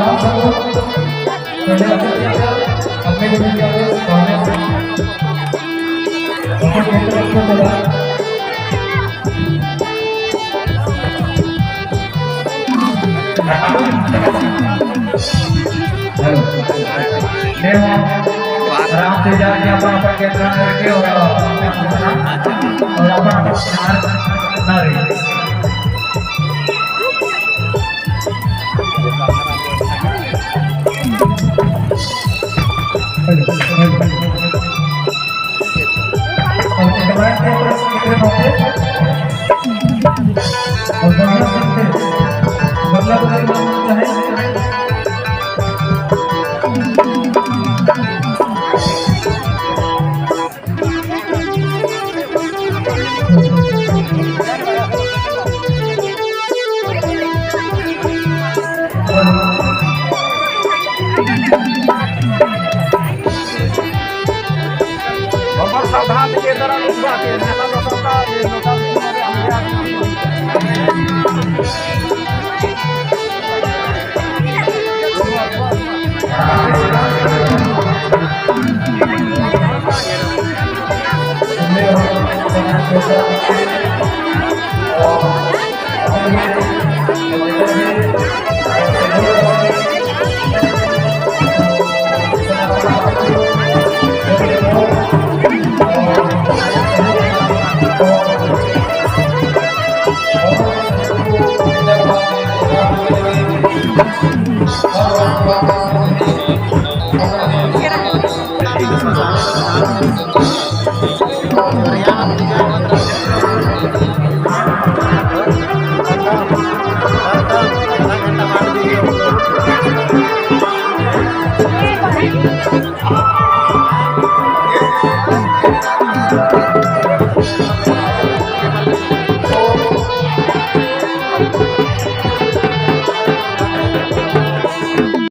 आप सबको पहले अपने को मिल जाए सोने से बहुत मेहनत में चला मैं आराम से जाके अपन केंद्र करके और अपन ना रही सावधान के तरह लोग बात है ना तो सबका ये नोटा हमारे